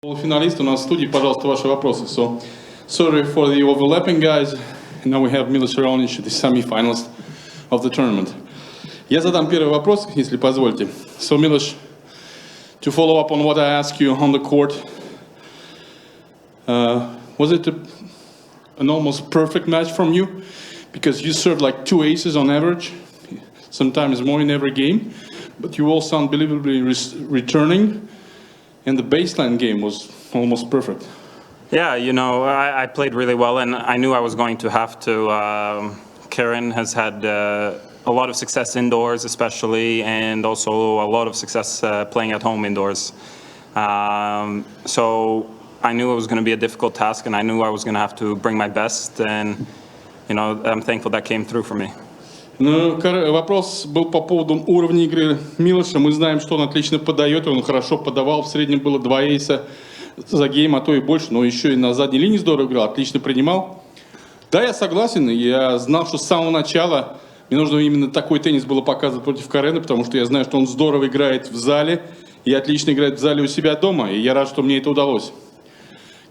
Полуфиналисты у нас в студии, пожалуйста, ваши вопросы. So, sorry for the overlapping, guys. Now we have Milos Raonic, the semi-finalist of the tournament. Я задам первый вопрос, если позволите. So, Milos, to follow up on what I asked you on the court, was it an almost perfect match from you? Because you served like 2 aces on average, sometimes more in every game, but you also unbelievably returning. And the baseline game was almost perfect. Yeah, I played really well, and I knew I was going to have to. Karen has had a lot of success indoors, especially, and also a lot of success playing at home indoors. So I knew it was going to be a difficult task, and I knew I was going to have to bring my best, and I'm thankful that came through for me. Ну, вопрос был по поводу уровня игры Милоша. Мы знаем, что он отлично подает, он хорошо подавал. В среднем было 2 эйса за гейм, а то и больше. Но еще и на задней линии здорово играл, отлично принимал. Да, я согласен. Я знал, что с самого начала мне нужно именно такой теннис было показывать против Карена, потому что я знаю, что он здорово играет в зале и отлично играет в зале у себя дома. И я рад, что мне это удалось.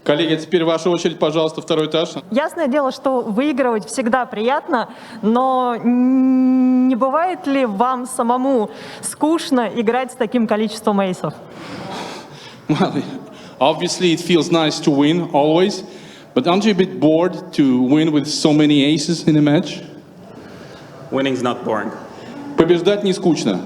Коллеги, теперь ваша очередь, пожалуйста, второй этаж. Ясное дело, что выигрывать всегда приятно, но не бывает ли вам самому скучно играть с таким количеством эйсов? Well, obviously it feels nice to win always, but aren't you a bit bored to win with so many aces in a match? Winning's not boring. Побеждать не скучно.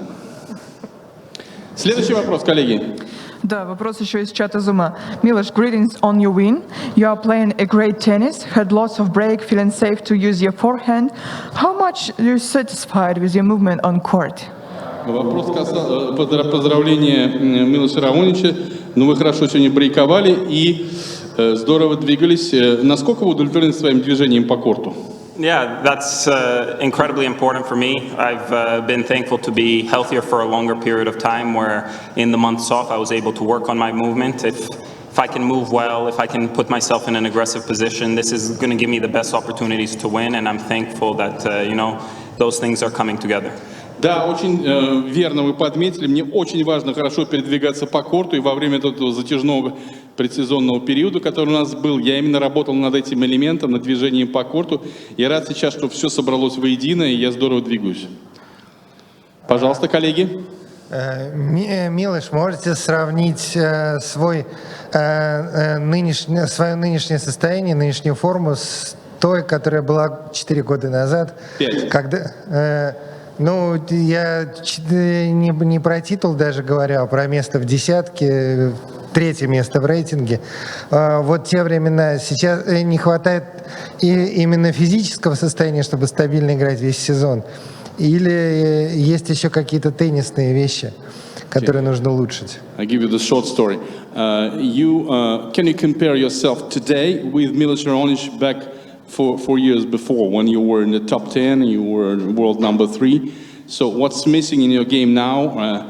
Следующий вопрос, коллеги. Да, вопрос еще из чата Зума. Milos, greetings on your win. You are playing a great tennis, had lots of break, feeling safe to use your forehand. How much are you satisfied with your movement on court? Вопрос касался поздравления Милоса Раонича. Ну, вы хорошо сегодня брейковали и здорово двигались. Насколько вы удовлетворены своим движением по корту? Yeah, that's incredibly important for me. I've been thankful to be healthier for a longer period of time, where in the months off I was able to work on my movement. If I can move well, if I can put myself in an aggressive position, this is going to give me the best opportunities to win, and I'm thankful that those things are coming together. Да, очень верно вы подметили. Мне очень важно хорошо передвигаться по корту, и во время этого затяжного предсезонного периода, который у нас был, я именно работал над этим элементом, над движением по корту. Я рад сейчас, что все собралось воедино, и я здорово двигаюсь. Пожалуйста, коллеги. Милош, можете сравнить свое нынешнее состояние, нынешнюю форму с той, которая была 4 года назад? 5. Когда... я не про титул даже говорю, а про место в десятке, 3-е место в рейтинге. Вот те времена. Сейчас не хватает именно физического состояния, чтобы стабильно играть весь сезон. Или есть еще какие-то теннисные вещи, которые нужно улучшить? I'll give you the short story. Can you compare yourself today with Milos Raonic back 4 years before, when you were in the top 10 and you were world number 3? So what's missing in your game now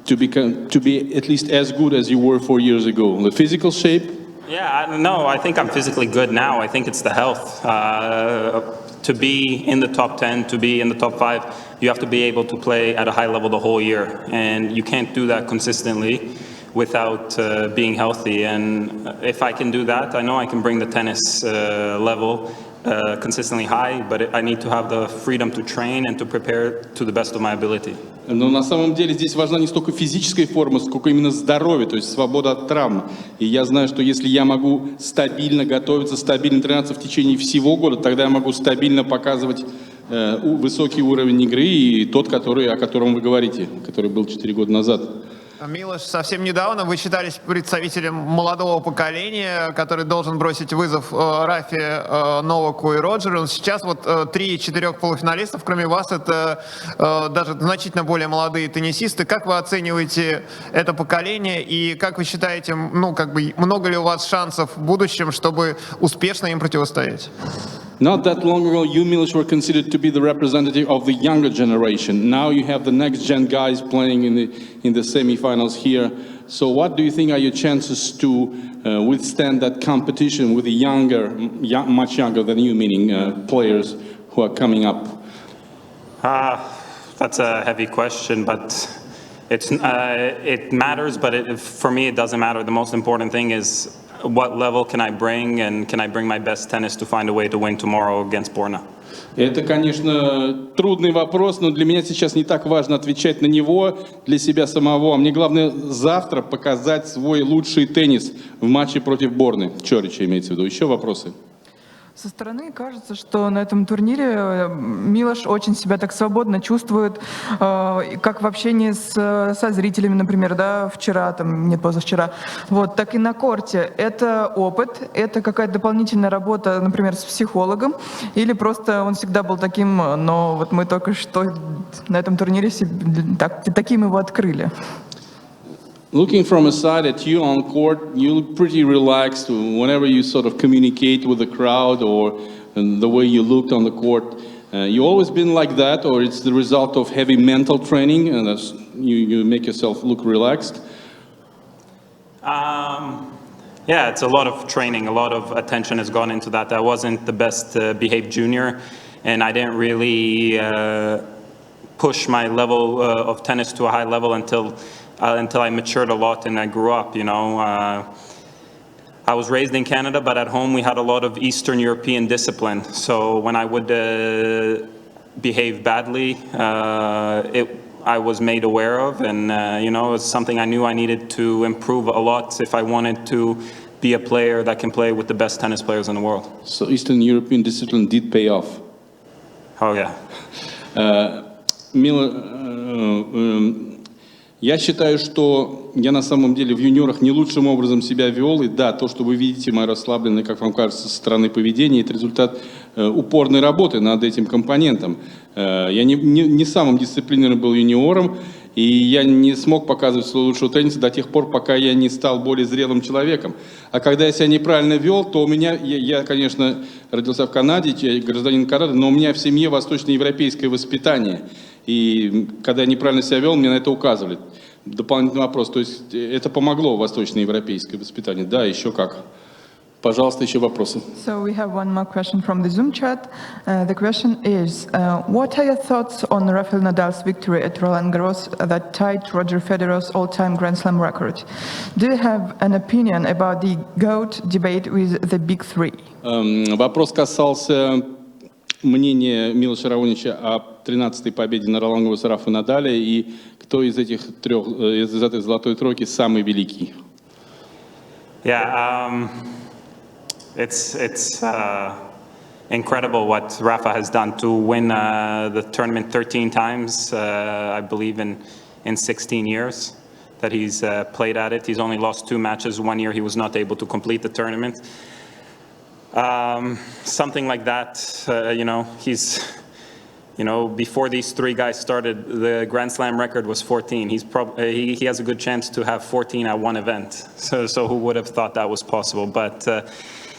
to be at least as good as you were 4 years ago? The physical shape? Yeah, I think I'm physically good now. I think it's the health. To be in the top 10, to be in the top 5, you have to be able to play at a high level the whole year. And you can't do that consistently without being healthy. And if I can do that, I know I can bring the tennis level consistently high, but I need to have the freedom to train and to prepare to the best of my ability. Но на самом деле здесь важна не столько физическая форма, сколько именно здоровье, то есть свобода от травм. И я знаю, что если я могу стабильно готовиться, стабильно тренироваться в течение всего года, тогда я могу стабильно показывать высокий уровень игры и тот, о котором вы говорите, который был 4 года назад. Милош, совсем недавно вы считались представителем молодого поколения, который должен бросить вызов Рафе, Новаку и Роджеру. Сейчас вот 3 из 4 полуфиналистов, кроме вас, это даже значительно более молодые теннисисты. Как вы оцениваете это поколение и как вы считаете, много ли у вас шансов в будущем, чтобы успешно им противостоять? Not that long ago, you, Milos, were considered to be the representative of the younger generation. Now you have the next-gen guys playing in the semi-finals here. So what do you think are your chances to withstand that competition with the much younger than you, meaning players who are coming up? That's a heavy question, but It matters, but for me, it doesn't matter. The most important thing is what level can I bring, and can I bring my best tennis to find a way to win tomorrow against Borna? Это, конечно, трудный вопрос, но для меня сейчас не так важно отвечать на него для себя самого. А мне главное завтра показать свой лучший теннис в матче против Борны. Чорича имеется в виду. Еще вопросы? Со стороны кажется, что на этом турнире Милош очень себя так свободно чувствует, как в общении со зрителями, например, да, вчера, там, нет, позавчера, вот, так и на корте. Это опыт, это какая-то дополнительная работа, например, с психологом, или просто он всегда был таким, но вот мы только что на этом турнире таким его открыли. Looking from a side at you on court, you look pretty relaxed whenever you sort of communicate with the crowd or the way you looked on the court. You always been like that, or it's the result of heavy mental training and you make yourself look relaxed? Yeah, it's a lot of training, a lot of attention has gone into that. I wasn't the best behaved junior, and I didn't really push my level of tennis to a high level until I matured a lot and I grew up, you know. I was raised in Canada, but at home we had a lot of Eastern European discipline. So when I would behave badly, I was made aware of, and you know, it's something I knew I needed to improve a lot if I wanted to be a player that can play with the best tennis players in the world. So Eastern European discipline did pay off. Oh yeah. Я считаю, что я на самом деле в юниорах не лучшим образом себя вел. И да, то, что вы видите, мое расслабленное, как вам кажется, со стороны поведения, это результат упорной работы над этим компонентом. Я не самым дисциплинированным был юниором, и я не смог показывать свой лучший теннис до тех пор, пока я не стал более зрелым человеком. А когда я себя неправильно вел, то у меня, я, конечно, родился в Канаде, я гражданин Канады, но у меня в семье восточноевропейское воспитание. И когда я неправильно себя вел, мне на это указывали. Дополнительный вопрос, то есть это помогло восточноевропейское воспитание? Да, еще как. Пожалуйста, еще вопросы. So we have one more question from the Zoom chat. The question is, what are your thoughts on Rafael Nadal's victory at Roland Garros that tied Roger Federer's all-time Grand Slam record? Do you have an opinion about the GOAT debate with the Big Three? Вопрос касался мнения Милоша Раонича о 13-й победе на Ролан Гарросе Рафа Надаля и кто из этих трех, из этой золотой тройки самый великий? Yeah, it's incredible what Rafa has done to win the tournament 13 times, I believe in 16 years that he's played at it. He's only lost 2 matches. 1 year he was not able to complete the tournament. Something like that, you know, before these 3 guys started, the Grand Slam record was 14. He has a good chance to have 14 at one event. So who would have thought that was possible? But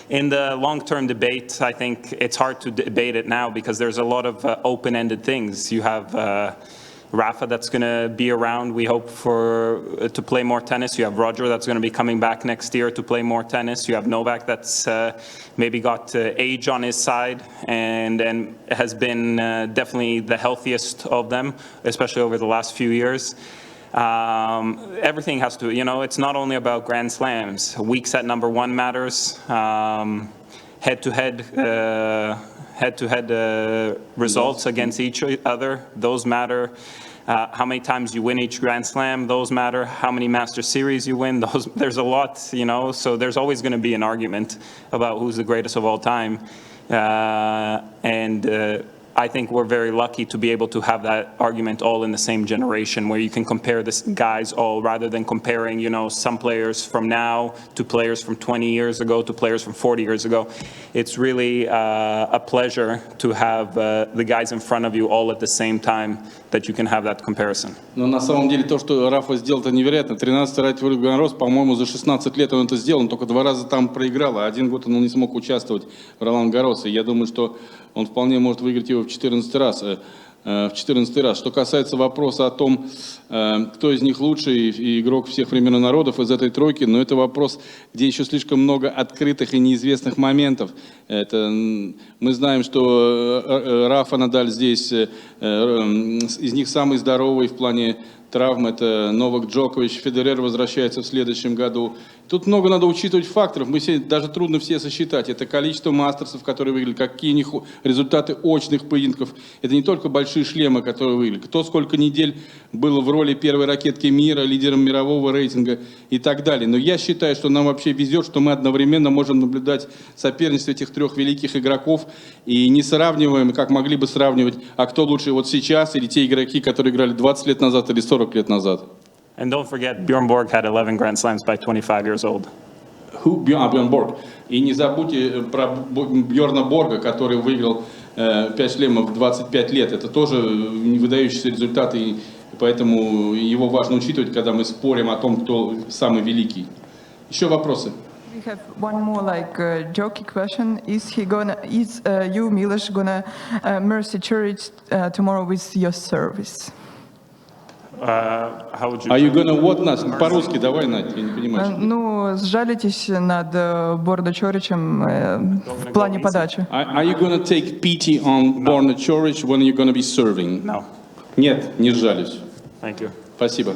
in the long-term debate, I think it's hard to debate it now because there's a lot of open-ended things. You have Rafa that's going to be around, we hope, to play more tennis. You have Roger that's going to be coming back next year to play more tennis. You have Novak that's maybe got age on his side and has been definitely the healthiest of them, especially over the last few years. Everything has to, you know, it's not only about Grand Slams. Weeks at number 1 matters. Head-to-head results against each other, those matter. How many times you win each Grand Slam, those matter. How many Master Series you win, there's a lot, you know, so there's always going to be an argument about who's the greatest of all time. I think we're very lucky to be able to have that argument all in the same generation where you can compare the guys all rather than comparing, you know, some players from now to players from 20 years ago to players from 40 years ago. It's really a pleasure to have the guys in front of you all at the same time that you can have that comparison. Но на самом деле то, что Рафа сделал, это невероятно. 13-й Ролан Гаррос, по-моему, за 16 лет он это сделал, он только 2 раза там проиграл, а 1 год он не смог участвовать в Ролан Гарросе. Я думаю, что он вполне может выиграть его в 14 раз. Что касается вопроса о том, кто из них лучший игрок всех времен и народов из этой тройки, но это вопрос, где еще слишком много открытых и неизвестных моментов. Мы знаем, что Рафа Надаль здесь из них самый здоровый в плане травм. Это Новак Джокович, Федерер возвращается в следующем году. Тут много надо учитывать факторов. Даже трудно все сосчитать. Это количество мастерсов, которые выиграли, какие у них результаты очных поединков. Это не только большие шлемы, которые выиграли. Кто сколько недель был в роли первой ракетки мира, лидером мирового рейтинга и так далее. Но я считаю, что нам вообще везет, что мы одновременно можем наблюдать соперничество этих трех великих игроков и не сравниваем, как могли бы сравнивать, а кто лучше вот сейчас или те игроки, которые играли 20 лет назад или 40 лет назад. And don't forget, Bjorn Borg had 11 Grand Slams by 25 years old. Бьорн Борг. И не забудьте про Бьорна Борга, который выиграл 5 шлемов в 25 лет. Это тоже выдающиеся результаты, и поэтому его важно учитывать, когда мы спорим о том, кто самый великий. Еще вопросы? We have one more jokey question. Is you, Milos, gonna mercy Church tomorrow with your service? How would you? Are you gonna what нас? По-русски давай, Надь, я не понимаю. Ну, сжалитесь над Бордо Чоричем в плане подачи. Are you gonna take pity on Borna Choric when you're gonna be serving? No. Нет, не сжалюсь. Thank you. Спасибо.